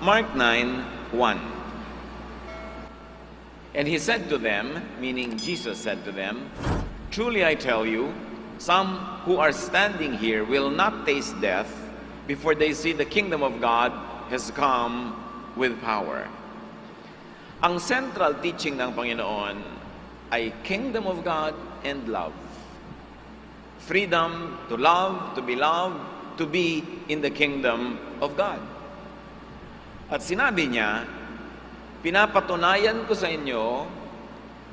Mark 9:1. And he said to them, meaning Jesus said to them, "Truly I tell you, some who are standing here will not taste death before they see the kingdom of God has come with power." Ang central teaching ng Panginoon ay kingdom of God and love. Freedom to love, to be loved, to be in the kingdom of God. At sinabi niya, pinapatunayan ko sa inyo,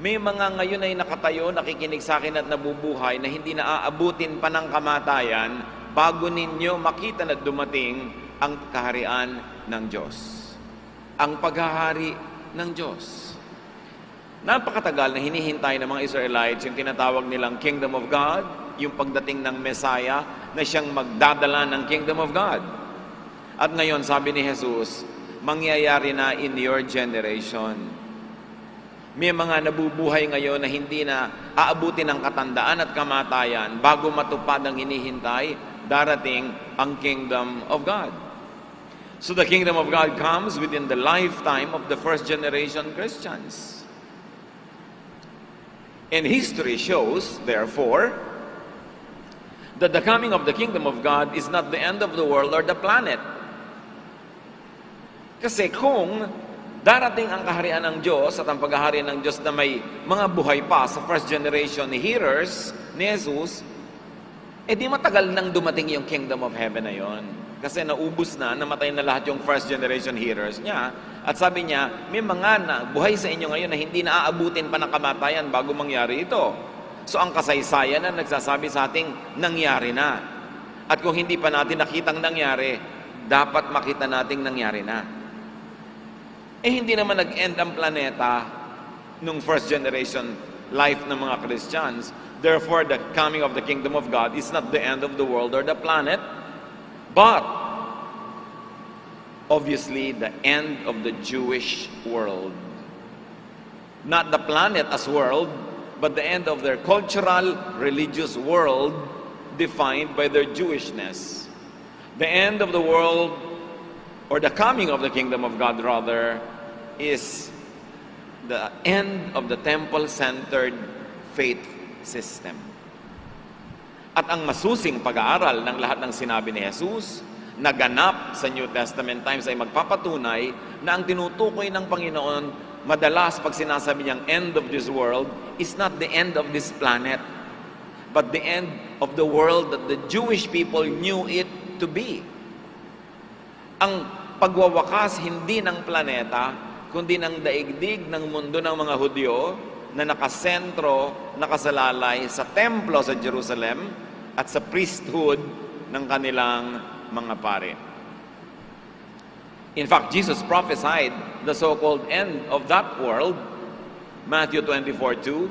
may mga ngayon ay nakatayo, nakikinig sa akin at nabubuhay na hindi na aabutin pa ng kamatayan bago ninyo makita na dumating ang kaharian ng Diyos. Ang paghahari ng Diyos. Napakatagal na hinihintay ng mga Israelites yung tinatawag nilang Kingdom of God, yung pagdating ng Messiah na siyang magdadala ng Kingdom of God. At ngayon, sabi ni Jesus, mangyayari na in your generation. May mga nabubuhay ngayon na hindi na aabutin ng katandaan at kamatayan bago matupad ang hinihintay, darating ang Kingdom of God. So the Kingdom of God comes within the lifetime of the first generation Christians. And history shows, therefore, that the coming of the Kingdom of God is not the end of the world or the planet. Kasi kung darating ang kaharian ng Diyos at ang paghahari ng Diyos na may mga buhay pa sa first generation hearers ni Jesus, di matagal nang dumating yung Kingdom of Heaven na yon. Kasi naubos na, namatay na lahat yung first generation hearers niya. At sabi niya, may mga na buhay sa inyo ngayon na hindi na aabutin pa ng kamatayan bago mangyari ito. So ang kasaysayan na nagsasabi sa ating nangyari na. At kung hindi pa natin nakitang nangyari, dapat makita nating nangyari na. Hindi naman nag-end ang planeta nung first generation life ng mga Christians. Therefore, the coming of the kingdom of God is not the end of the world or the planet, but obviously the end of the Jewish world. Not the planet as world, but the end of their cultural, religious world defined by their Jewishness. The end of the world, or the coming of the kingdom of God rather, is the end of the temple-centered faith system. At ang masusing pag-aaral ng lahat ng sinabi ni Jesus, naganap sa New Testament times ay magpapatunay na ang tinutukoy ng Panginoon madalas pag sinasabi niyang end of this world is not the end of this planet, but the end of the world that the Jewish people knew it to be. Ang pagwawakas hindi ng planeta, kundi ng daigdig ng mundo ng mga Hudyo na nakasentro, nakasalalay sa templo sa Jerusalem at sa priesthood ng kanilang mga pare. In fact, Jesus prophesied the so-called end of that world. Matthew 24:2,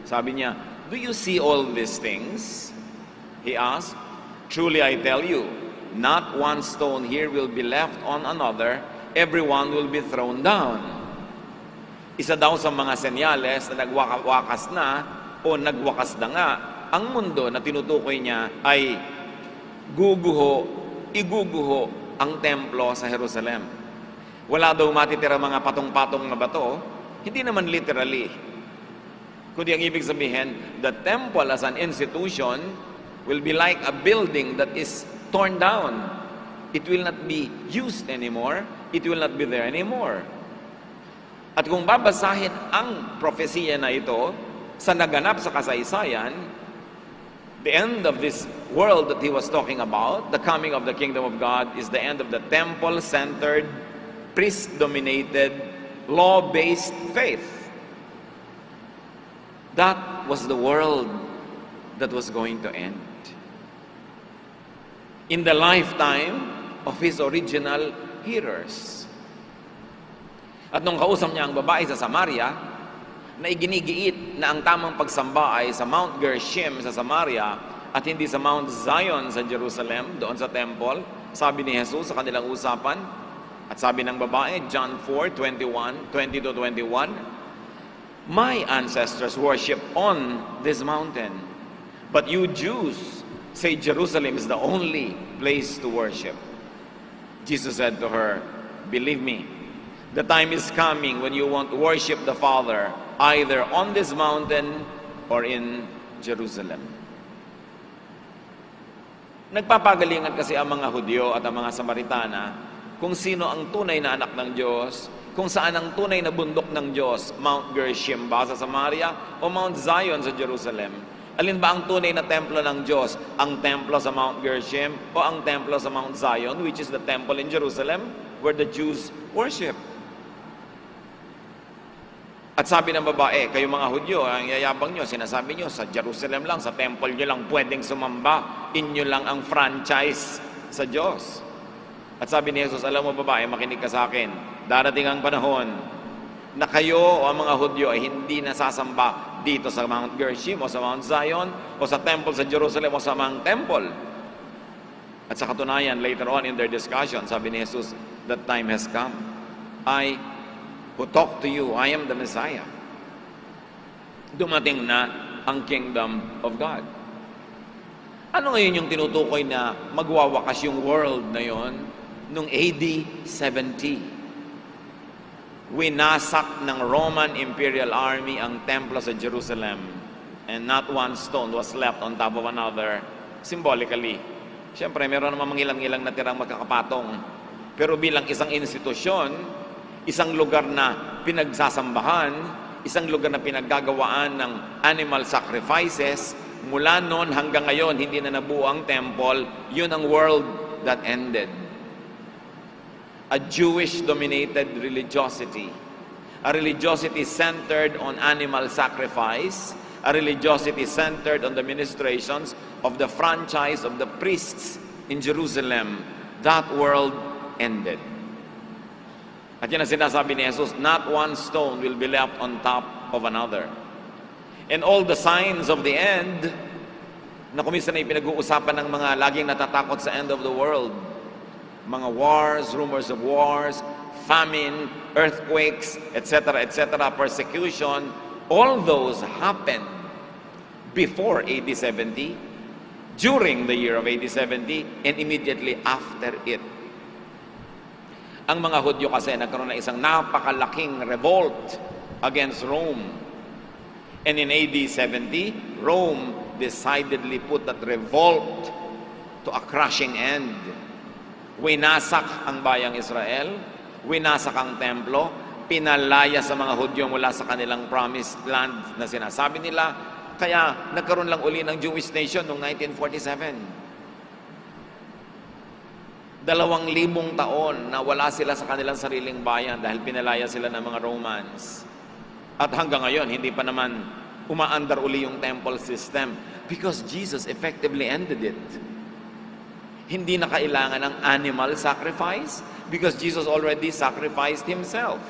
sabi niya, "Do you see all these things?" He asked, "Truly I tell you, not one stone here will be left on another, everyone will be thrown down." Isa daw sa mga senyales na nagwakas na o nagwakas na nga ang mundo na tinutukoy niya ay iguguho ang templo sa Jerusalem. Wala daw matitira mga patong-patong na bato, hindi naman literally. Kundi ang ibig sabihin, the temple as an institution will be like a building that is torn down. It will not be used anymore. It will not be there anymore. At kung babasahin ang propesiya na ito sa naganap sa kasaysayan, the end of this world that he was talking about, the coming of the kingdom of God, is the end of the temple-centered, priest-dominated, law-based faith. That was the world that was going to end. In the lifetime of his original hearers. At nung kausap niya ang babae sa Samaria, na iginigiit na ang tamang pagsamba ay sa Mount Gerizim sa Samaria at hindi sa Mount Zion sa Jerusalem, doon sa temple, sabi ni Jesus sa kanilang usapan, at sabi ng babae, John 4:20-21, "My ancestors worship on this mountain, but you Jews say Jerusalem is the only place to worship." Jesus said to her, Believe me, the time is coming when you won't worship the Father either on this mountain or in Jerusalem. Nagpapagalingan kasi ang mga Hudyo at ang mga Samaritana kung sino ang tunay na anak ng Diyos, kung saan ang tunay na bundok ng Diyos, Mount Gerizim ba sa Samaria o Mount Zion sa Jerusalem? Alin ba ang tunay na templo ng Diyos? Ang templo sa Mount Gerizim o ang templo sa Mount Zion, which is the temple in Jerusalem where the Jews worship? At sabi ng babae, kayo mga Hudyo, ang yayabang nyo, sinasabi nyo, sa Jerusalem lang, sa temple nyo lang pwedeng sumamba, inyo lang ang franchise sa Diyos. At sabi ni Jesus, alam mo babae, makinig ka sa akin, darating ang panahon na kayo o ang mga Hudyo ay hindi nasasamba dito sa Mount Gerizim o sa Mount Zion o sa temple sa Jerusalem o sa Mount Temple. At sa katunayan, later on in their discussion, sabi ni Jesus, that time has come. I who talk to you, I am the Messiah. Dumating na ang kingdom of God. Ano ngayon yung tinutukoy na magwawakas yung world na yon? Nung AD 70. Winasak ng Roman Imperial Army ang templo sa Jerusalem, and not one stone was left on top of another, symbolically. Siyempre, meron naman mangilang-ilang na tirang magkakapatong. Pero bilang isang institusyon, isang lugar na pinagsasambahan, isang lugar na pinaggagawaan ng animal sacrifices, mula noon hanggang ngayon, hindi na nabuo ang temple, yun ang world that ended. A Jewish-dominated religiosity. A religiosity centered on animal sacrifice. A religiosity centered on the ministrations of the franchise of the priests in Jerusalem. That world ended. At yan ang sinasabi ni Jesus, not one stone will be left on top of another. And all the signs of the end, na kuminsan ay pinag-uusapan ng mga laging natatakot sa end of the world, mga wars, rumors of wars, famine, earthquakes, etc., persecution, all those happened before AD 70, during the year of AD 70, and immediately after it. Ang mga Hudyo kasi nagkaroon ng isang napakalaking revolt against Rome. And in AD 70, Rome decidedly put that revolt to a crushing end. Winasak ang bayang Israel, winasak ang templo, pinalaya sa mga Hudyo mula sa kanilang promised land na sinasabi nila. Kaya nagkaroon lang uli ng Jewish nation noong 1947. 2,000 taon na wala sila sa kanilang sariling bayan dahil pinalaya sila ng mga Romans. At hanggang ngayon, hindi pa naman umaandar uli yung temple system because Jesus effectively ended it. Hindi na kailangan ng animal sacrifice because Jesus already sacrificed Himself.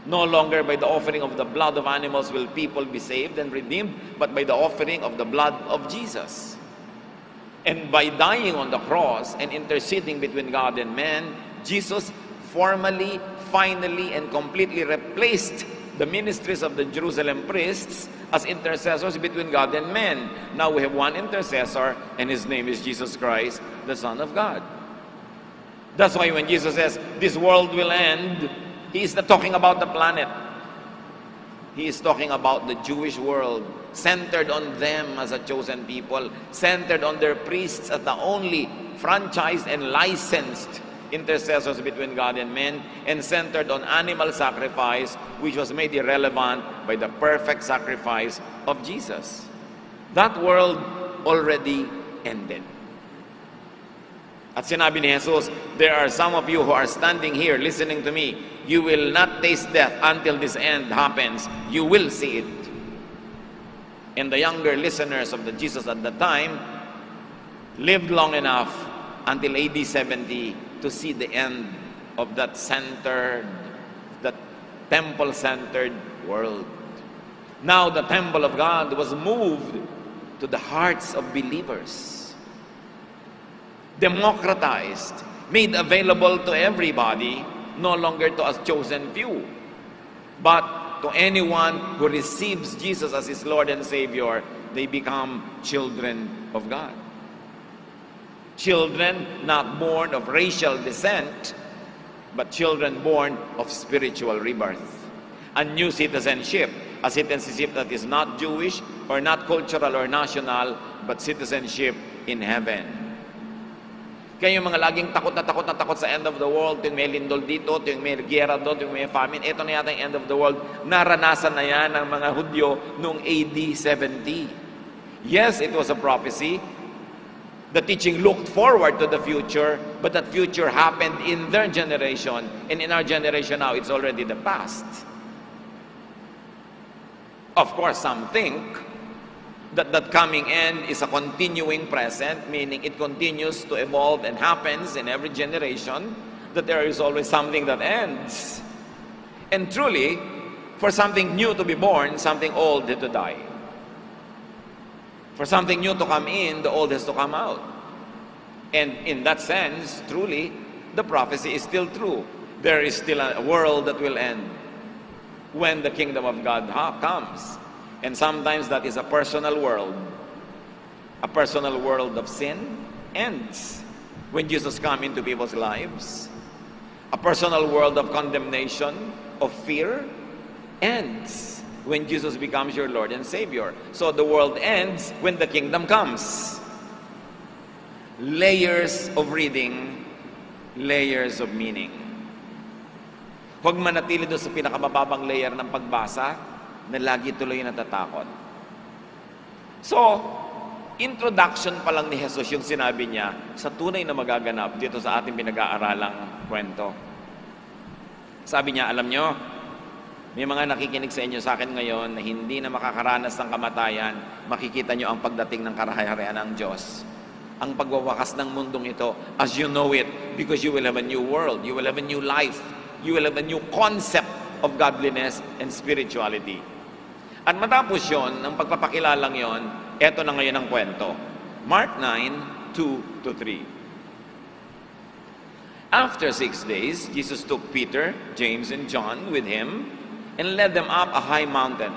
No longer by the offering of the blood of animals will people be saved and redeemed, but by the offering of the blood of Jesus. And by dying on the cross and interceding between God and man, Jesus formally, finally, and completely replaced the ministries of the Jerusalem priests as intercessors between God and men. Now we have one intercessor, and His name is Jesus Christ, the Son of God. That's why when Jesus says, this world will end, He is not talking about the planet. He is talking about the Jewish world, centered on them as a chosen people, centered on their priests as the only franchised and licensed intercessors between God and men, and centered on animal sacrifice, which was made irrelevant by the perfect sacrifice of Jesus. That world already ended. At sinabi ni Jesus, there are some of you who are standing here listening to me. You will not taste death until this end happens. You will see it. And the younger listeners of the Jesus at the time lived long enough until AD 70 to see the end of that centered, that temple-centered world. Now the temple of God was moved to the hearts of believers, democratized, made available to everybody, no longer to a chosen few, but to anyone who receives Jesus as his Lord and Savior. They become children of God. Children not born of racial descent, but children born of spiritual rebirth. A new citizenship, a citizenship that is not Jewish or not cultural or national, but citizenship in heaven. Kaya yung mga laging takot na takot sa end of the world, tuwing may lindol dito, tuwing may giyera doon, tuwing may famine, ito na yata yung end of the world, naranasan na yan ng mga Hudyo noong AD 70. Yes, it was a prophecy. The teaching looked forward to the future, but that future happened in their generation, and in our generation now, it's already the past. Of course, some think that that coming end is a continuing present, meaning it continues to evolve and happens in every generation, that there is always something that ends. And truly, for something new to be born, something old had to die. For something new to come in, the old has to come out. And in that sense, truly, the prophecy is still true. There is still a world that will end when the kingdom of God comes. And sometimes that is a personal world. A personal world of sin ends when Jesus comes into people's lives. A personal world of condemnation, of fear, ends when Jesus becomes your Lord and Savior. So the world ends when the kingdom comes. Layers of reading, layers of meaning. Huwag manatili doon sa pinakamababang layer ng pagbasa na lagi tuloy natatakot. So, introduction pa lang ni Jesus yung sinabi niya sa tunay na magaganap dito sa ating pinag-aaralang kwento. Sabi niya, alam nyo, may mga nakikinig sa inyo sa akin ngayon na hindi na makakaranas ng kamatayan, makikita nyo ang pagdating ng kaharian ng Diyos. Ang pagwawakas ng mundong ito as you know it, because you will have a new world, you will have a new life, you will have a new concept of godliness and spirituality. At matapos yon, ang pagpapakilalang yon, eto na ngayon ang kwento. Mark 9, 2-3. After 6 days, Jesus took Peter, James, and John with him and led them up a high mountain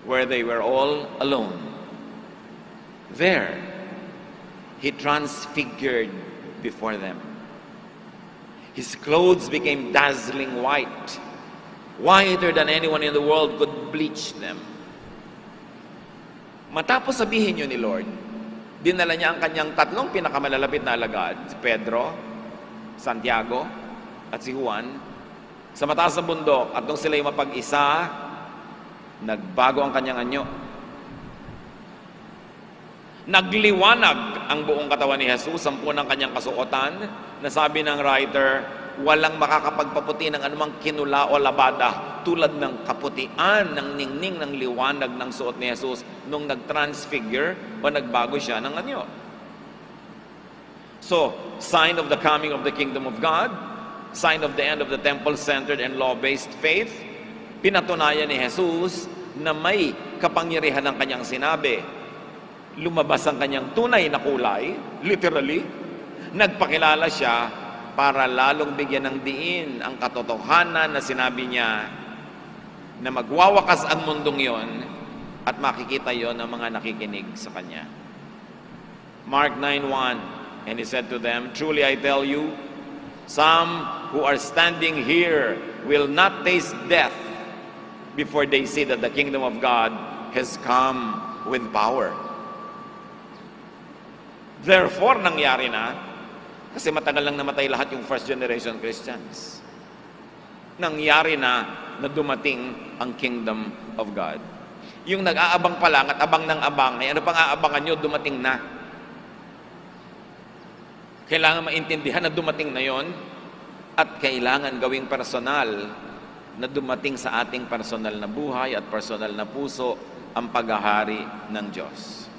where they were all alone. There, he transfigured before them. His clothes became dazzling white, whiter than anyone in the world could bleach them. Matapos sabihin yun ni Lord, dinala niya ang kanyang tatlong pinakamalalapit na alagad, si Pedro, Santiago, at si Juan, sa mataas na bundok, at nung sila'y mapag-isa, nagbago ang kanyang anyo. Nagliwanag ang buong katawan ni Jesus, sampu ng kanyang kasuotan, na sabi ng writer, walang makakapagpaputi ng anumang kinula o labada tulad ng kaputian, ng ningning, ng liwanag ng suot ni Jesus nung nag-transfigure o nagbago siya ng anyo. So, sign of the coming of the kingdom of God, sign of the end of the temple-centered and law-based faith, pinatunayan ni Jesus na may kapangyarihan ng kanyang sinabi. Lumabas ang kanyang tunay na kulay, literally, nagpakilala siya para lalong bigyan ng diin ang katotohanan na sinabi niya na magwawakas ang mundong yon at makikita yon ng mga nakikinig sa kanya. Mark 9:1, and he said to them, truly I tell you, some who are standing here will not taste death before they see that the kingdom of God has come with power. Therefore, nangyari na, kasi matagal lang namatay lahat yung first generation Christians. Nangyari na dumating ang kingdom of God. Yung nag-aabang pa lang at abang ng abang, ay ano pang aabangan nyo, dumating na. Kailangan maintindihan na dumating na yon at kailangan gawing personal na dumating sa ating personal na buhay at personal na puso ang paghahari ng Diyos.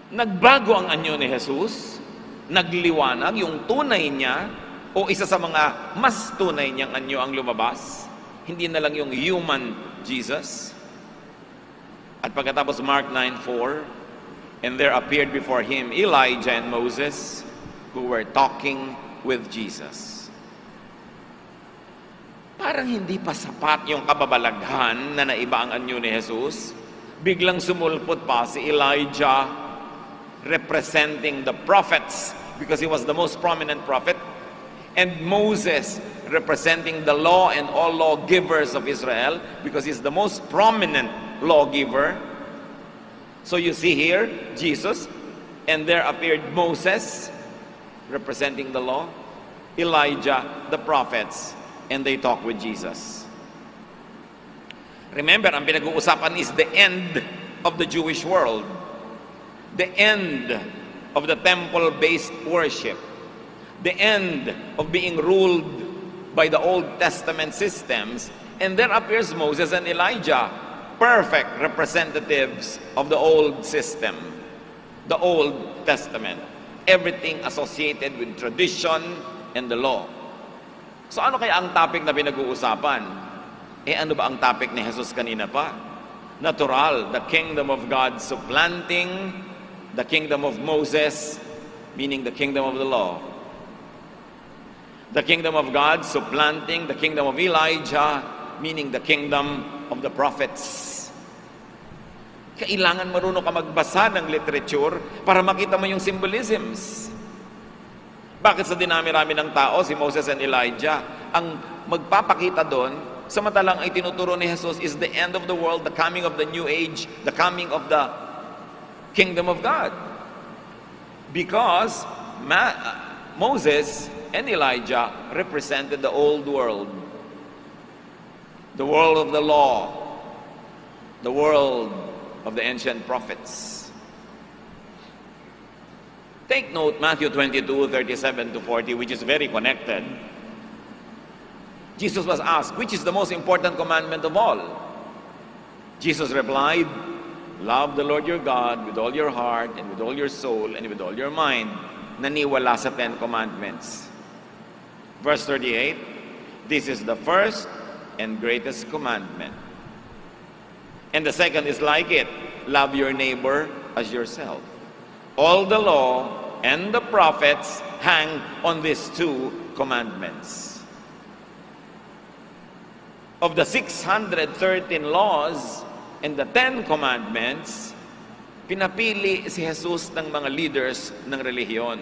Nagbago ang anyo ni Jesus, nagliwanag yung tunay niya o isa sa mga mas tunay niyang anyo ang lumabas. Hindi na lang yung human Jesus. At pagkatapos Mark 9:4, and there appeared before him Elijah and Moses who were talking with Jesus. Parang hindi pa sapat yung kababalaghan na naiba ang anyo ni Jesus. Biglang sumulpot pa si Elijah representing the prophets because he was the most prominent prophet. and Moses representing the law and all lawgivers of Israel, because he's the most prominent lawgiver. So you see here, Jesus, and there appeared Moses, representing the law, Elijah, the prophets, and they talk with Jesus. Remember, ang pinag-uusapan is the end of the Jewish world. The end of the temple-based worship. The end of being ruled by the Old Testament systems. And there appears Moses and Elijah, perfect representatives of the old system, the Old Testament. Everything associated with tradition and the law. So ano kaya ang topic na pinag-uusapan? Ano ba ang topic ni Jesus kanina pa? Natural, the kingdom of God supplanting the kingdom of Moses, meaning the kingdom of the law. The kingdom of God supplanting the kingdom of Elijah, meaning the kingdom of the prophets. Kailangan marunong ka magbasa ng literature para makita mo yung symbolisms. Bakit sa dinami-rami ng tao, si Moses and Elijah, ang magpapakita doon, samantalang ay tinuturo ni Jesus is the end of the world, the coming of the new age, the coming of the kingdom of God. Because Moses and Elijah represented the old world, the world of the law, the world of the ancient prophets. Take note, Matthew 22, 37 to 40, which is very connected. Jesus was asked, which is the most important commandment of all? Jesus replied, love the Lord your God with all your heart and with all your soul and with all your mind. Naniwala sa 10 commandments. Verse 38, this is the first and greatest commandment. And the second is like it, love your neighbor as yourself. All the law and the prophets hang on these 2 commandments. Of the 613 laws and the 10 commandments, pinapili si Jesus ng mga leaders ng relihiyon.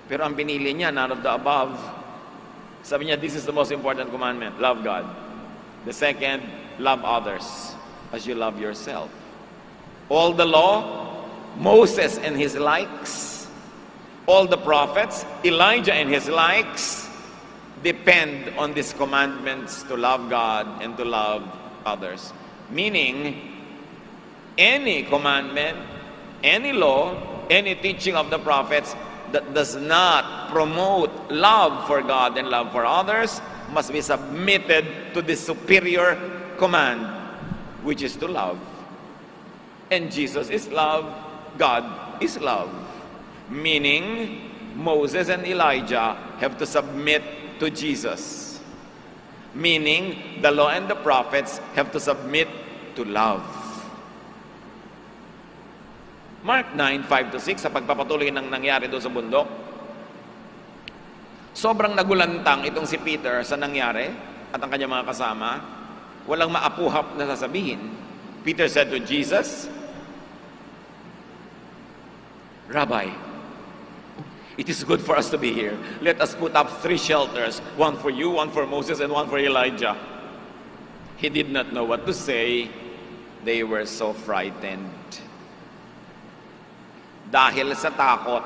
Pero ang pinili niya, none of the above. Sabi niya, this is the most important commandment, love God. The second, love others as you love yourself. All the law, Moses and his likes, all the prophets, Elijah and his likes, depend on these commandments to love God and to love others. Meaning, any commandment, any law, any teaching of the prophets that does not promote love for God and love for others must be submitted to the superior command, which is to love. And Jesus is love, God is love. Meaning, Moses and Elijah have to submit to Jesus. Meaning, the law and the prophets have to submit to love. Mark 9, 5-6, sa pagpapatuloy ng nangyari doon sa bundok, sobrang nagulantang itong si Peter sa nangyari at ang kanyang mga kasama. Walang maapuhap na sasabihin. Peter said to Jesus, Rabbi, it is good for us to be here. Let us put up 3 shelters, one for you, one for Moses, and one for Elijah. He did not know what to say. They were so frightened. Dahil sa takot,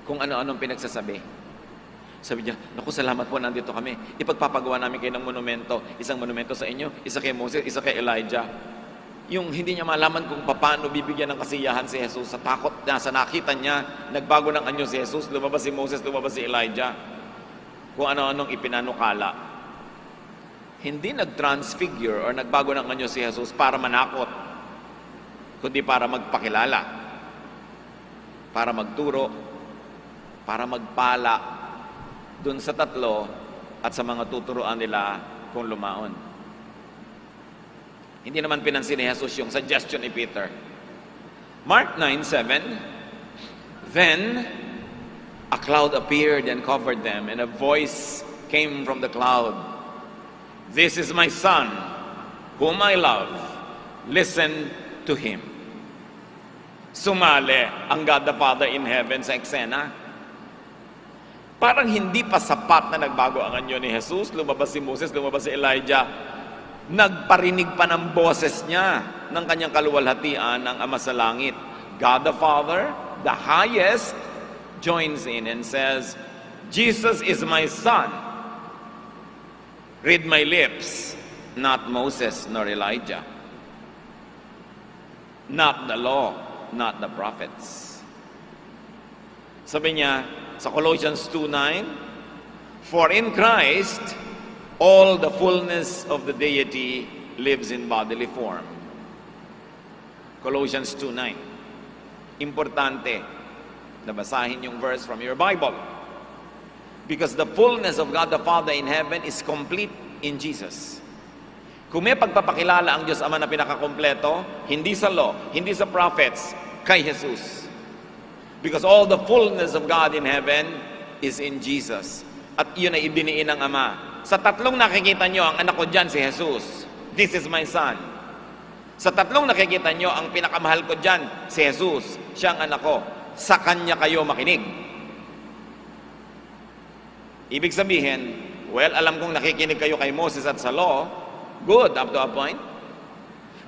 kung ano-anong pinagsasabi. Sabi niya, naku, salamat po, nandito kami. Ipagpapagawa namin kayo ng monumento. Isang monumento sa inyo, isa kay Moses, isa kay Elijah. Yung hindi niya malaman kung paano bibigyan ng kasiyahan si Jesus sa takot niya, sa nakita niya, nagbago ng anyo si Jesus, lumabas si Moses, lumabas si Elijah. Kung ano-anong ipinanukala. Hindi nag-transfigure or nagbago ng anyo si Jesus para manakot, kundi para magpakilala, para magturo, para magpala dun sa 3 at sa mga tuturuan nila kung lumaon. Hindi naman pinansin ni Jesus yung suggestion ni Peter. Mark 9:7, then a cloud appeared and covered them, and a voice came from the cloud. This is my son, whom I love. Listen to him. Sumali ang God the Father in heaven sa eksena. Parang hindi pa sapat na nagbago ang anyo ni Jesus. Lumabas si Moses, lumabas si Elijah. Nagparinig pa ng boses niya ng kanyang kaluwalhatian ng Ama sa Langit. God the Father, the highest, joins in and says, Jesus is my Son. Read my lips, not Moses nor Elijah. Not the law, not the prophets. Sabi niya sa Colossians 2:9, for in Christ, all the fullness of the deity lives in bodily form. Colossians 2:9. Importante na basahin yung verse from your Bible. Because the fullness of God the Father in heaven is complete in Jesus. Kung may pagpapakilala ang Diyos Ama na pinakakompleto, hindi sa law, hindi sa prophets, kay Jesus. Because all the fullness of God in heaven is in Jesus. At yun ay idiniin ng Ama. Sa tatlong nakikita nyo, ang anak ko dyan si Jesus. This is my Son. Sa tatlong nakikita nyo, ang pinakamahal ko dyan si Jesus. Siya ang anak ko. Sa Kanya kayo makinig. Ibig sabihin, well, alam kong nakikinig kayo kay Moses at sa law, good up to a point.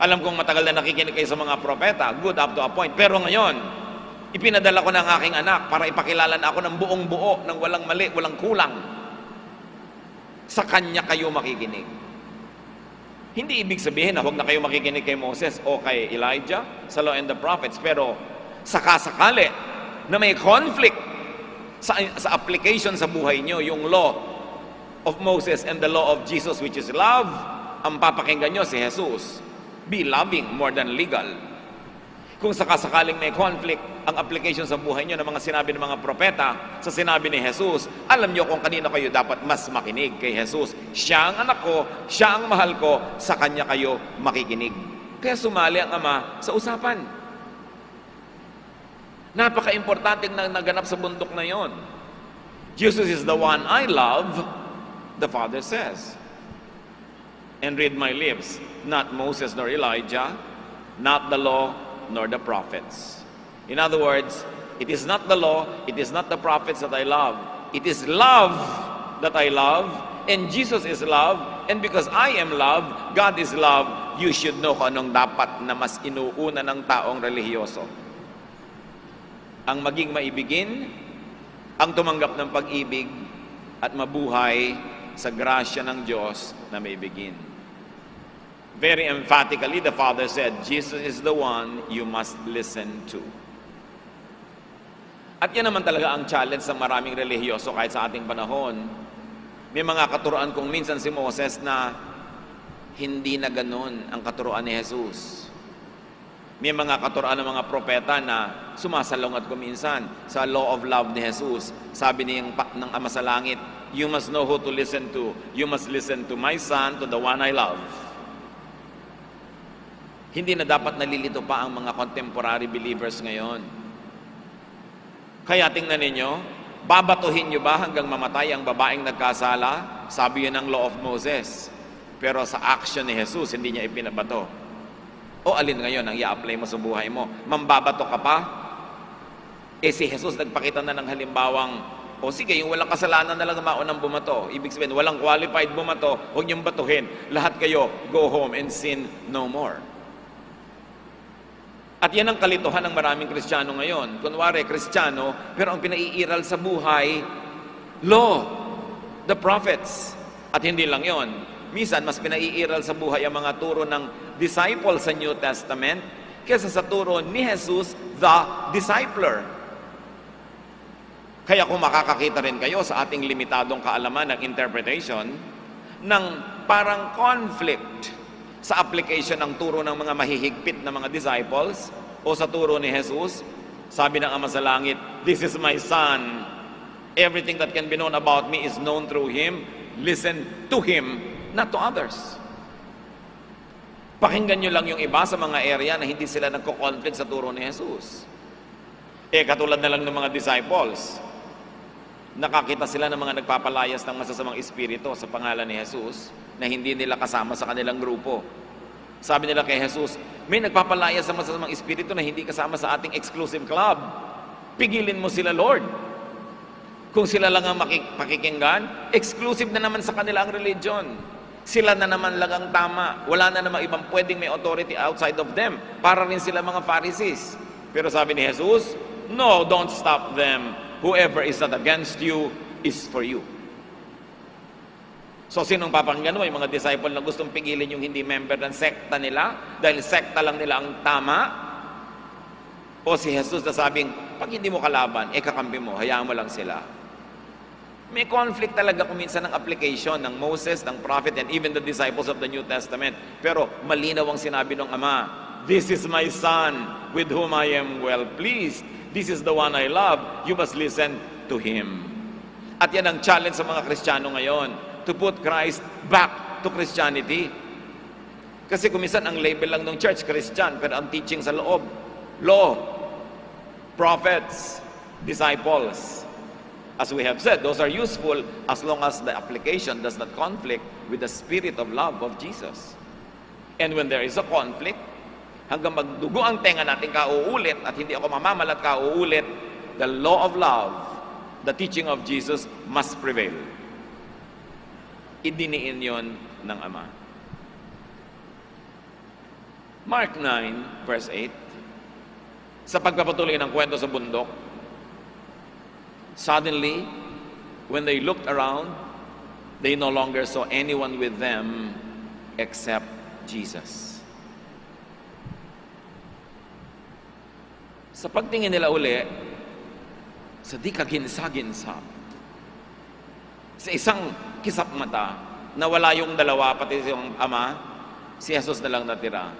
Alam kong matagal na nakikinig kayo sa mga propeta, good up to a point. Pero ngayon, ipinadala ko ng aking anak para ipakilala na ako ng buong buo, ng walang mali, walang kulang. Sa Kanya kayo makikinig. Hindi ibig sabihin na huwag na kayo makikinig kay Moses o kay Elijah, sa law and the prophets. Pero sakasakali na may conflict sa application sa buhay nyo, yung law of Moses and the law of Jesus, which is love, ang papakinggan nyo si Jesus. Be loving more than legal. Kung sakasakaling may conflict ang application sa buhay nyo ng mga sinabi ng mga propeta sa sinabi ni Jesus, alam nyo kung kanino kayo dapat mas makinig, kay Jesus. Siya ang anak ko, siya ang mahal ko, sa Kanya kayo makikinig. Kaya sumali ang Ama sa usapan. Napaka-importante na naganap sa bundok na yon. Jesus is the one I love, the Father says. And read my lips, not Moses nor Elijah, not the law nor the prophets. In other words, it is not the law, it is not the prophets that I love. It is love that I love, and Jesus is love, and because I am love, God is love, you should know kung anong dapat na mas inuuna ng taong relihiyoso. Ang maging maibigin, ang tumanggap ng pag-ibig, at mabuhay sa grasya ng Diyos na maibigin. Very emphatically, the Father said, Jesus is the one you must listen to. At yan naman talaga ang challenge sa maraming relihiyoso kahit sa ating panahon. May mga katuroan kung minsan si Moses na hindi na ganun ang katuroan ni Jesus. May mga katuroan ng mga propeta na sumasalungat kuminsan sa law of love ni Jesus. Sabi ng Ama sa Langit, you must know who to listen to. You must listen to my Son, to the one I love. Hindi na dapat nalilito pa ang mga contemporary believers ngayon. Kaya tingnan ninyo, babatuhin nyo ba hanggang mamatay ang babaeng nagkasala? Sabi yun ng law of Moses. Pero sa action ni Jesus, hindi niya ipinabato. O alin ngayon ang i-apply mo sa buhay mo? Mambabato ka pa? Si Jesus nagpakita na ng halimbawang, o sige, yung walang kasalanan na lang maunang bumato. Ibig sabihin, walang qualified bumato, huwag niyong batuhin. Lahat kayo, go home and sin no more. At yan ang kalituhan ng maraming Kristiyano ngayon. Kunwari, Kristiyano, pero ang pinaiiral sa buhay, law, the prophets. At hindi lang yon. Minsan, mas pinaiiral sa buhay ang mga turo ng disciples sa New Testament kaysa sa turo ni Jesus, the discipler. Kaya kung makakakita rin kayo sa ating limitadong kaalaman ng interpretation, ng parang conflict sa application ng turo ng mga mahihigpit na mga disciples o sa turo ni Jesus, sabi ng Ama sa Langit, this is my Son. Everything that can be known about me is known through Him. Listen to Him, not to others. Pakinggan nyo lang yung iba sa mga area na hindi sila nagko-conflict sa turo ni Jesus. Katulad na lang ng mga disciples. Nakakita sila ng mga nagpapalayas ng masasamang espiritu sa pangalan ni Jesus na hindi nila kasama sa kanilang grupo. Sabi nila kay Jesus, may nagpapalayas sa masasamang espiritu na hindi kasama sa ating exclusive club. Pigilin mo sila, Lord. Kung sila lang ang pakikinggan, exclusive na naman sa kanila ang religion. Sila na naman lang ang tama. Wala na namang ibang pwedeng may authority outside of them. Para rin sila mga Pharisees. Pero sabi ni Jesus, no, don't stop them. Whoever is not against you is for you. So sinong papakinggan mo? Yung mga disciple na gustong pigilin yung hindi member ng sekta nila dahil sekta lang nila ang tama? O si Jesus na sabing, pag hindi mo kalaban, kakampi mo, hayaan mo lang sila. May conflict talaga kung minsan ng application ng Moses, ng prophet, and even the disciples of the New Testament. Pero malinaw ang sinabi ng Ama, this is my Son, with whom I am well pleased. This is the one I love. You must listen to Him. At yan ang challenge sa mga Kristiyano ngayon, to put Christ back to Christianity. Kasi kumisan ang label lang ng church, Christian, pero ang teaching sa loob, law, prophets, disciples. As we have said, those are useful as long as the application does not conflict with the spirit of love of Jesus. And when there is a conflict, hanggang magdugo ang tenga natin kauulit at hindi ako mamamalat kauulit, the law of love, the teaching of Jesus must prevail. Idiniin yon ng Ama. Mark 9, verse 8. Sa pagpapatuloy ng kwento sa bundok, suddenly, when they looked around, they no longer saw anyone with them except Jesus. Sa pagtingin nila uli, sa di kaginsa-ginsa, sa isang kisap mata, nawala yung dalawa, pati yung Ama, si Jesus na lang natira.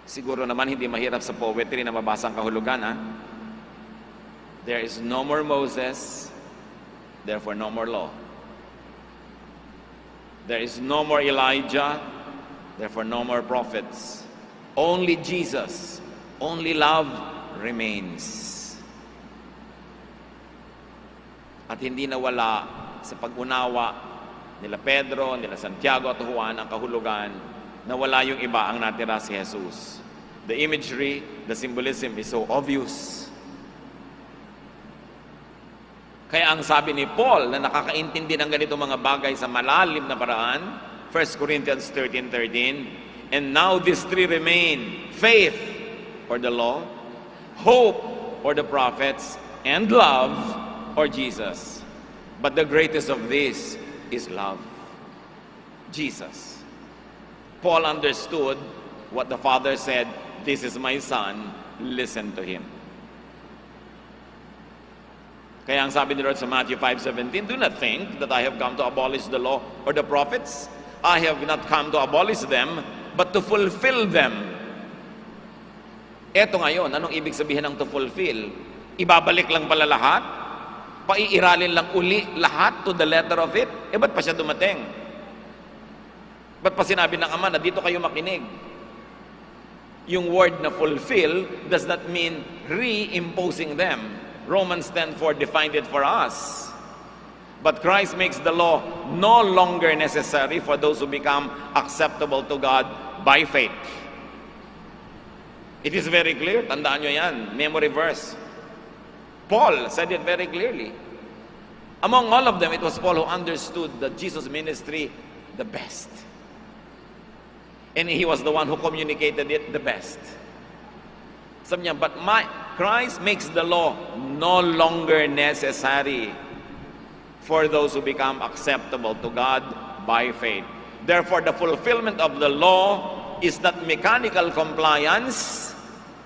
Siguro naman hindi mahirap sa poetry na mabasa ang kahulugan, ha? There is no more Moses, therefore no more law. There is no more Elijah, therefore no more prophets. Only Jesus, only love remains. At hindi nawala sa pag-unawa nila Pedro, nila Santiago at Juan ang kahulugan na wala yung iba ang natira si Jesus. The imagery, the symbolism is so obvious. Kaya ang sabi ni Paul na nakakaintindi ng ganito mga bagay sa malalim na paraan, 1 Corinthians 13:13, and now these three remain, faith or the law, hope or the prophets, and love or Jesus. But the greatest of these is love. Jesus. Paul understood what the Father said, this is my Son, listen to Him. Kaya ang sabi ni Lord sa Matthew 5:17, do not think that I have come to abolish the law or the prophets. I have not come to abolish them, but to fulfill them. Eto ngayon, anong ibig sabihin ng to fulfill? Ibabalik lang pala lahat? Paiiralin lang uli lahat to the letter of it? Ba't pa siya dumating? Ba't pa sinabi ng Ama na dito kayo makinig? Yung word na fulfill does not mean reimposing them. Romans 10:4 defined it for us. But Christ makes the law no longer necessary for those who become acceptable to God by faith. It is very clear. Tandaan nyo yan. Memory verse. Paul said it very clearly. Among all of them, it was Paul who understood the Jesus ministry the best. And he was the one who communicated it the best. Sabi niya, but Christ makes the law no longer necessary for those who become acceptable to God by faith. Therefore, the fulfillment of the law is not mechanical compliance,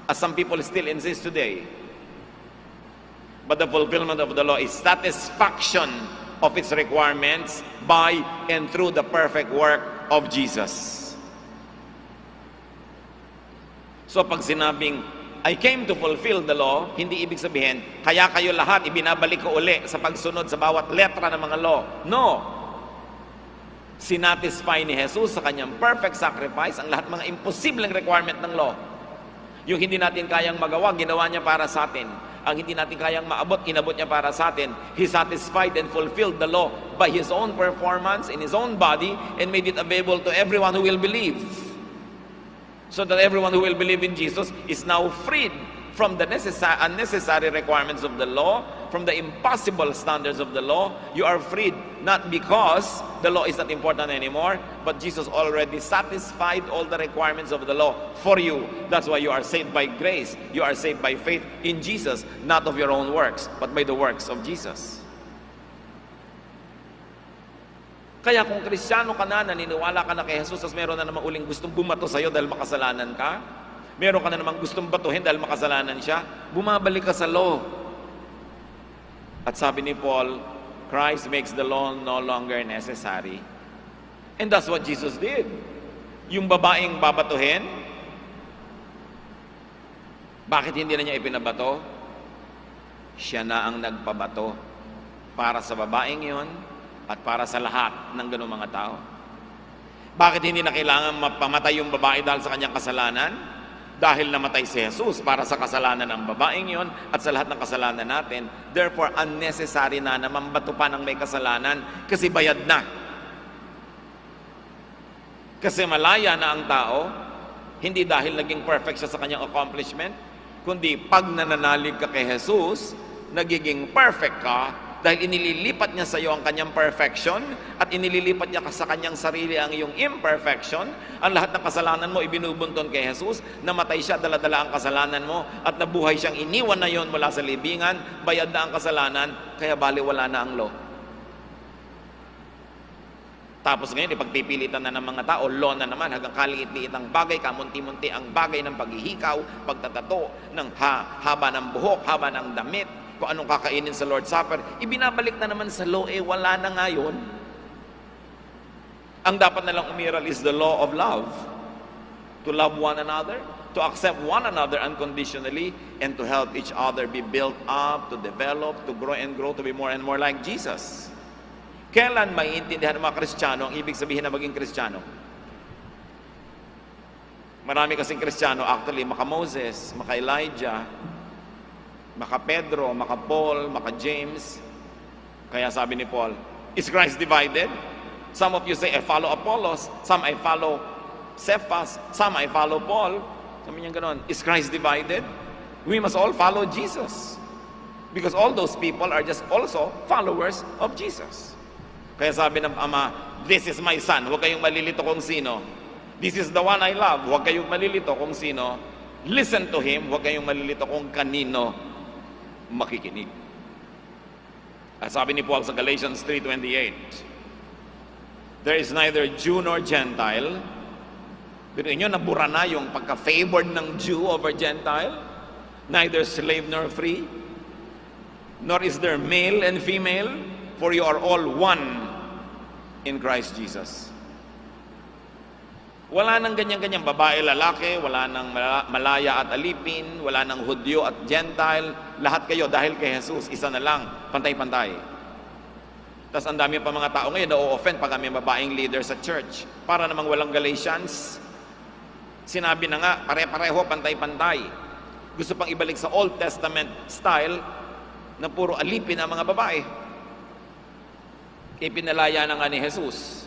as some people still insist today. But the fulfillment of the law is satisfaction of its requirements by and through the perfect work of Jesus. So pag sinabing, I came to fulfill the law, hindi ibig sabihin, kaya kayo lahat ibinabalik ko uli sa pagsunod sa bawat letra ng mga law. No. Sinatisfy ni Jesus sa kanyang perfect sacrifice ang lahat mga imposibleng requirement ng law. Yung hindi natin kayang magawa, ginawa niya para sa atin. Ang hindi natin kayang maabot, inabot niya para sa atin. He satisfied and fulfilled the law by His own performance in His own body and made it available to everyone who will believe. So that everyone who will believe in Jesus is now freed from the unnecessary requirements of the law from the impossible standards of the law. You are freed not because the law is not important anymore, but Jesus already satisfied all the requirements of the law for you. That's why you are saved by grace. You are saved by faith in Jesus, not of your own works, but by the works of Jesus. Kaya kung Kristiyano ka na, naniniwala ka na kay Jesus, at meron na namang uling gustong bumato sa'yo dahil makasalanan ka, meron ka na namang gustong batuhin dahil makasalanan siya, bumabalik ka sa law. At sabi ni Paul, Christ makes the law no longer necessary. And that's what Jesus did. Yung babaeng babatuhin, bakit hindi na niya ipinabato? Siya na ang nagpabato para sa babaeng yon at para sa lahat ng ganung mga tao. Bakit hindi na kailangan mapamatay yung babae dahil sa kanyang kasalanan? Dahil namatay si Jesus para sa kasalanan ng babaeng yon at sa lahat ng kasalanan natin. Therefore, unnecessary na mambato pa ng may kasalanan kasi bayad na. Kasi malaya na ang tao, hindi dahil naging perfect siya sa kanyang accomplishment, kundi pag nananalig ka kay Jesus, nagiging perfect ka dahil inililipat niya sa iyo ang kanyang perfection at inililipat niya sa kanyang sarili ang iyong imperfection. Ang lahat ng kasalanan mo ibinubunton kay Jesus, namatay siya, dala-dala ang kasalanan mo at nabuhay siyang iniwan na yon mula sa libingan, bayad na ang kasalanan, kaya baliwala na ang law. Tapos ngayon, ipagpipilitan na ng mga tao, law na naman, hanggang kaliit-liit ang bagay, kamunti-munti ang bagay ng paghihikaw, pagtatato, ng haba ng buhok, haba ng damit, kung anong kakainin sa Lord's Supper, ibinabalik na naman sa law, wala na ngayon. Ang dapat na lang umiral is the law of love. To love one another, to accept one another unconditionally, and to help each other be built up, to develop, to grow and grow, to be more and more like Jesus. Kailan maiintindihan ng mga Kristiyano ang ibig sabihin na maging Kristiyano? Marami kasing Kristiyano, actually, maka-Moses, maka-Elijah, maka-Pedro, maka-Paul, maka-James. Kaya sabi ni Paul, is Christ divided? Some of you say, I follow Apollos. Some I follow Cephas. Some I follow Paul. Sabi niya gano'n, is Christ divided? We must all follow Jesus. Because all those people are just also followers of Jesus. Kaya sabi ng Ama, this is my son. Huwag kayong malilito kung sino. This is the one I love. Huwag kayong malilito kung sino. Listen to him. Huwag kayong malilito kung kanino makikinig. At sabi ni Paul sa Galatians 3:28, there is neither Jew nor Gentile. Pero inyo, nabura na yung pagka-favored ng Jew over Gentile. Neither slave nor free, nor is there male and female, for you are all one in Christ Jesus. Wala nang ganyan-ganyan babae, lalaki, wala nang malaya at alipin, wala nang Hudyo at Gentile. Lahat kayo dahil kay Jesus, isa na lang, pantay-pantay. Tapos ang dami pa mga tao ngayon na-o-offend pag kami babaeng leader sa church. Para namang walang Galatians. Sinabi na nga, pare-pareho, pantay-pantay. Gusto pang ibalik sa Old Testament style na puro alipin ang mga babae. Ipinalaya na nga ni Jesus.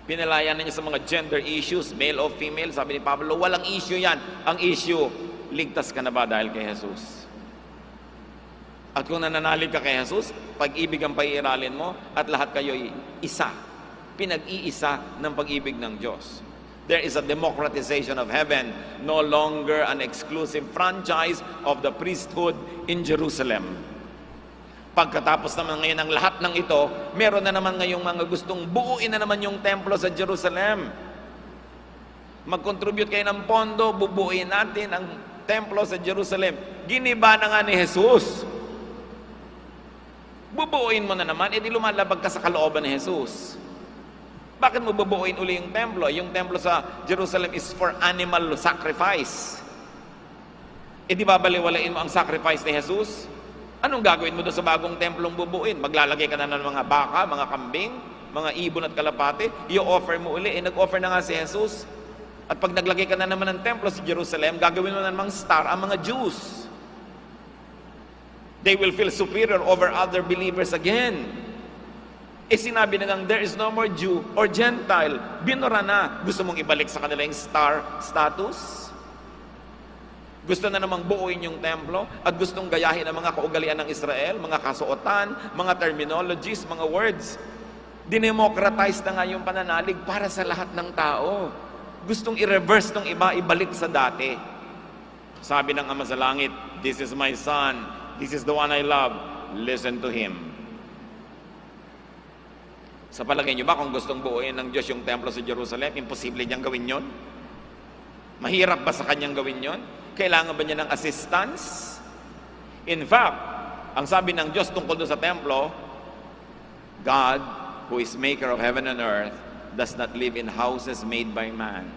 Pinalaya na niya sa mga gender issues, male o female. Sabi ni Pablo, walang issue yan. Ang issue, ligtas ka na ba dahil kay Jesus? At kung nananalig ka kay Jesus, pag-ibig ang paiiralin mo at lahat kayo'y isa. Pinag-iisa ng pag-ibig ng Diyos. There is a democratization of heaven, no longer an exclusive franchise of the priesthood in Jerusalem. Pagkatapos naman ngayon ng lahat ng ito, meron na naman ngayong mga gustong buuin na naman yung templo sa Jerusalem. Mag-contribute kayo ng pondo, bubuuin natin ang templo sa Jerusalem. Giniba na nga ni Jesus. Bubuuin mo na naman, edi lumalabag ka sa kalooban ni Jesus. Bakit mo bubuuin uli yung templo? Yung templo sa Jerusalem is for animal sacrifice. Edi babaliwalain mo ang sacrifice ni Jesus? Anong gagawin mo doon sa bagong templong bubuin? Maglalagay ka na ng mga baka, mga kambing, mga ibon at kalapate, i-offer mo uli. Nag-offer na nga si Jesus. At pag naglagay ka na naman ng templo sa Jerusalem, gagawin mo na namang star ang mga Jews. They will feel superior over other believers again. Sinabi na ngang, there is no more Jew or Gentile. Binura na. Gusto mong ibalik sa kanila yung star status? Gusto na namang buuin yung templo at gustong gayahin ang mga kaugalian ng Israel, mga kasuotan, mga terminologies, mga words. Dinemocratize na nga yung pananalig para sa lahat ng tao. Gustong i-reverse ng iba, ibalik sa dati. Sabi ng Ama sa Langit, "This is my Son, this is the one I love, listen to Him." Sa palagay niyo ba kung gustong buuin ng Diyos yung templo sa Jerusalem, imposible niyang gawin yon? Mahirap ba sa kanyang gawin yon? Kailangan ba niya ng assistance? In fact, ang sabi ng Diyos tungkol doon sa templo, God, who is maker of heaven and earth, does not live in houses made by man,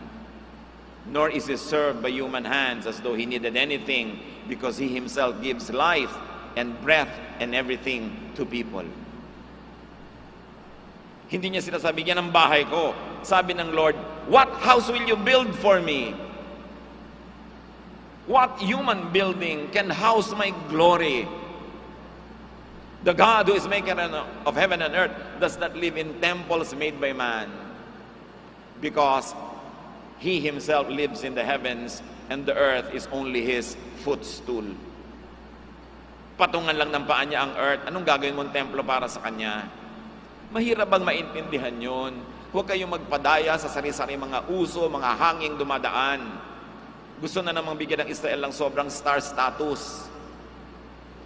nor is He served by human hands as though He needed anything, because He Himself gives life and breath and everything to people. Hindi niya sinasabi, yan ang bahay ko. Sabi ng Lord, what house will you build for me? What human building can house my glory? The God who is maker of heaven and earth does not live in temples made by man, because He Himself lives in the heavens and the earth is only His footstool. Patungan lang ng paa niya ang earth. Anong gagawin mong templo para sa Kanya? Mahirap bang maintindihan yun? Huwag kayong magpadaya sa sari-sari mga uso, mga hanging dumadaan. Gusto na namang bigyan ng Israel ng sobrang star status.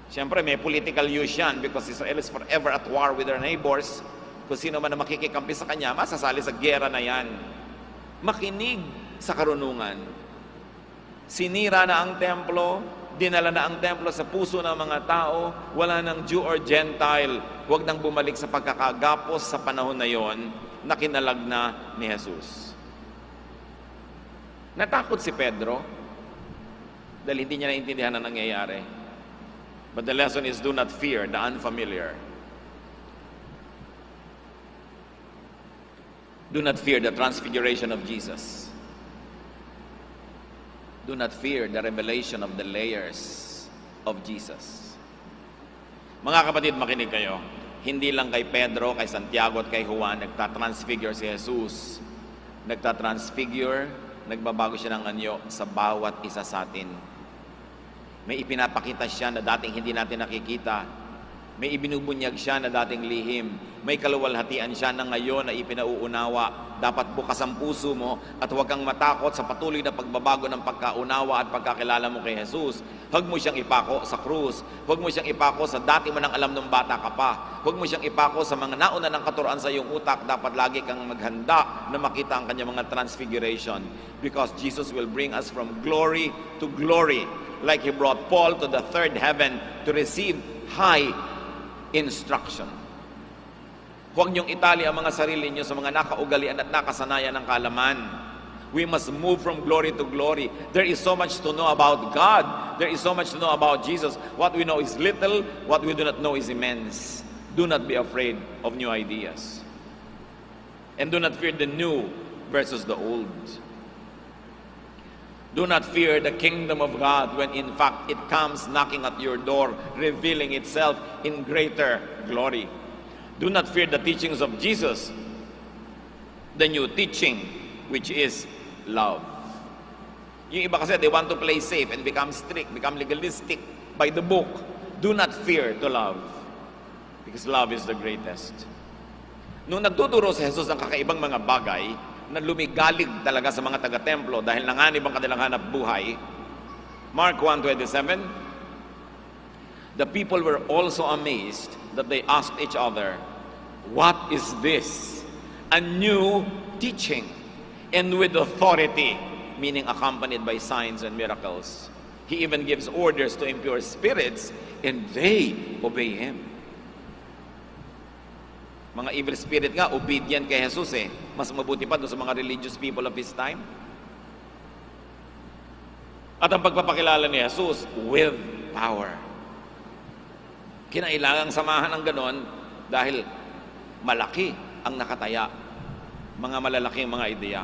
Siyempre, may political use yan because Israel is forever at war with their neighbors. Kung sino man na makikikampi sa kanya, masasali sa giyera na yan. Makinig sa karunungan. Sinira na ang templo, dinala na ang templo sa puso ng mga tao, wala ng Jew or Gentile. Huwag nang bumalik sa pagkakagapos sa panahon na yon na kinalag na ni Jesus. Natakot si Pedro dahil hindi niya naintindihan ang nangyayari. But the lesson is, do not fear the unfamiliar. Do not fear the transfiguration of Jesus. Do not fear the revelation of the layers of Jesus. Mga kapatid, makinig kayo. Hindi lang kay Pedro, kay Santiago at kay Juan nagtatransfigure si Jesus. Nagtatransfigure, nagbabago siya ng anyo sa bawat isa sa atin. May ipinapakita siya na dating hindi natin nakikita. May ibinubunyag siya na dating lihim. May kaluwalhatian siya na ngayon na ipinauunawa. Dapat bukas ang puso mo at huwag kang matakot sa patuloy na pagbabago ng pagkaunawa at pagkakilala mo kay Jesus. Huwag mo siyang ipako sa krus. Huwag mo siyang ipako sa dati mo nang alam nung bata ka pa. Huwag mo siyang ipako sa mga nauna ng katuroan sa iyong utak. Dapat lagi kang maghanda na makita ang kanyang mga transfiguration. Because Jesus will bring us from glory to glory. Like He brought Paul to the third heaven to receive high instruction. Huwag niyong itali ang mga sarili niyo sa mga nakaugalian at nakasanayan ng kalaman. We must move from glory to glory. There is so much to know about God. There is so much to know about Jesus. What we know is little, what we do not know is immense. Do not be afraid of new ideas. And do not fear the new versus the old. Do not fear the kingdom of God when in fact it comes knocking at your door, revealing itself in greater glory. Do not fear the teachings of Jesus, the new teaching, which is love. Yung iba kasi, they want to play safe and become strict, become legalistic by the book. Do not fear to love, because love is the greatest. Nung nagtuturo si Jesus ng kakaibang mga bagay, na lumigalig talaga sa mga taga-templo dahil nanganib ang kanilang hanap buhay, Mark 1:27, the people were also amazed that they asked each other, "What is this? A new teaching, and with authority," meaning accompanied by signs and miracles. He even gives orders to impure spirits, and they obey Him. Mga evil spirit nga, obedient kay Jesus eh. Mas mabuti pa doon sa mga religious people of His time. At ang pagpapakilala ni Jesus, with power. Kinailangang samahan ng ganon dahil malaki ang nakataya. Mga malalaking mga ideya.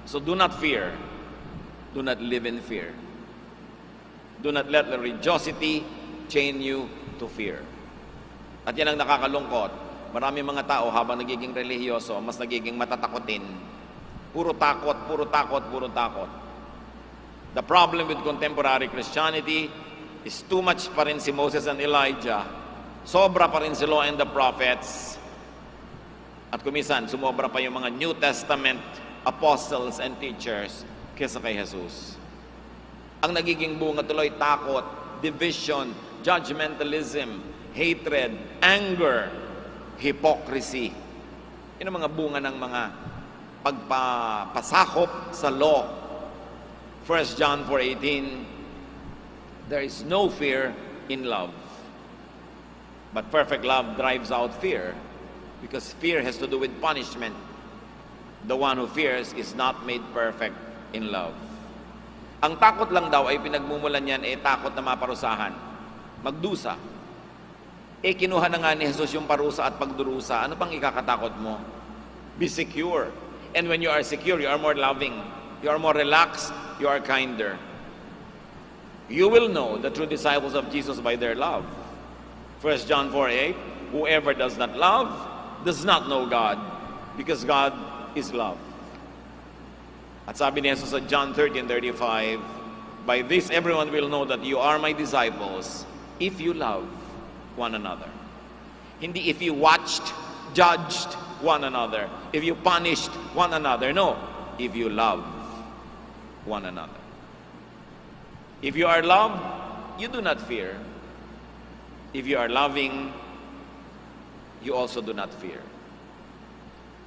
So do not fear. Do not live in fear. Do not let the religiosity chain you to fear. At yan ang nakakalungkot. Maraming mga tao habang nagiging relihiyoso, mas nagiging matatakotin. Puro takot, puro takot, puro takot. The problem with contemporary Christianity is too much pa rin si Moses and Elijah. Sobra pa rin si Law and the Prophets. At kumisan, sumobra pa yung mga New Testament apostles and teachers kesa kay Jesus. Ang nagiging bunga tuloy, takot, division, judgmentalism, hatred, anger, hypocrisy. Yun ang mga bunga ng mga pagpapasakop sa law. 1 John 4:18, there is no fear in love. But perfect love drives out fear, because fear has to do with punishment. The one who fears is not made perfect in love. Ang takot lang daw ay pinagmumulan yan, takot na maparusahan, magdusa. Kinuha na nga ni Jesus yung parusa at pagdurusa. Ano pang ikakatakot mo? Be secure. And when you are secure, you are more loving. You are more relaxed. You are kinder. You will know the true disciples of Jesus by their love. 1 John 4:8, whoever does not love does not know God, because God is love. At sabi ni Jesus sa John 13:35, by this everyone will know that you are my disciples if you love one another. Hindi if you watched, judged one another, if you punished one another. No, if you love one another. If you are loved, you do not fear. If you are loving, you also do not fear.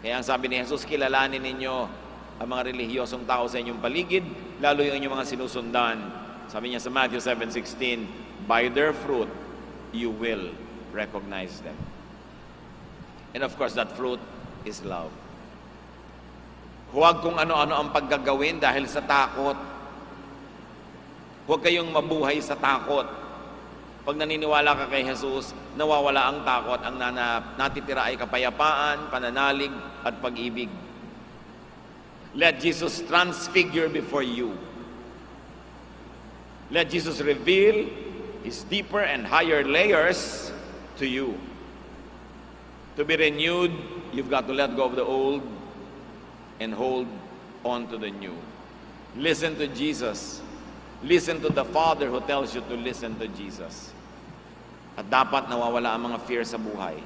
Kaya ang sabi ni Jesus, kilalanin ninyo ang mga relihiyosong tao sa inyong paligid, lalo yung inyong mga sinusundan. Sabi niya sa Matthew 7:16, by their fruit, you will recognize them. And of course, that fruit is love. Huwag kung ano-ano ang paggagawin dahil sa takot. Huwag kayong mabuhay sa takot. Pag naniniwala ka kay Jesus, nawawala ang takot. Ang natitira ay kapayapaan, pananalig, at pag-ibig. Let Jesus transfigure before you. Let Jesus reveal His deeper and higher layers to you. To be renewed, you've got to let go of the old and hold on to the new. Listen to Jesus. Listen to the Father who tells you to listen to Jesus. At dapat nawawala ang mga fear sa buhay.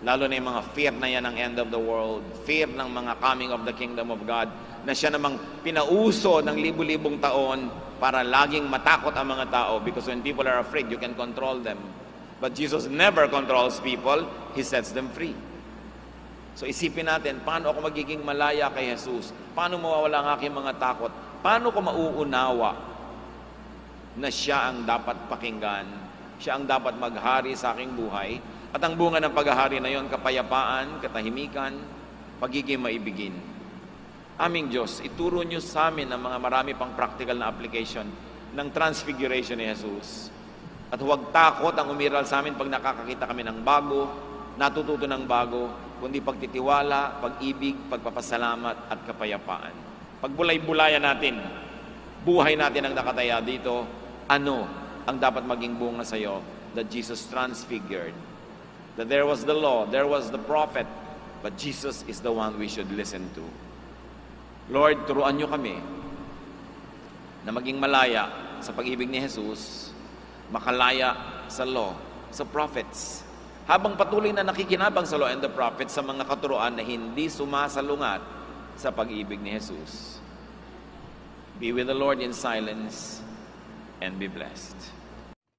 Lalo na yung mga fear na yan ng end of the world, fear ng mga coming of the kingdom of God, na siya namang pinauso ng libu-libong taon para laging matakot ang mga tao, because when people are afraid, you can control them. But Jesus never controls people, He sets them free. So isipin natin, paano ako magiging malaya kay Jesus? Paano mawawala ang aking mga takot? Paano ko mauunawa na siya ang dapat pakinggan, siya ang dapat maghari sa aking buhay, at ang bunga ng paghahari na yon, kapayapaan, katahimikan, pagiging maibigin. Aming Diyos, ituro niyo sa amin ang mga marami pang practical na application ng transfiguration ni Jesus. At huwag takot ang umiral sa amin pag nakakakita kami ng bago, natututo ng bago, kundi pagtitiwala, pag-ibig, pagpapasalamat, at kapayapaan. Pagbulay-bulayan natin, buhay natin ang nakataya dito, ano ang dapat maging bunga sa iyo? That Jesus transfigured. That there was the law, there was the prophet, but Jesus is the one we should listen to. Lord, turuan niyo kami na maging malaya sa pag-ibig ni Jesus, makalaya sa law, sa prophets. Habang patuloy na nakikinabang sa law and the prophets sa mga katuruan na hindi sumasalungat sa pag-ibig ni Jesus. Be with the Lord in silence and be blessed.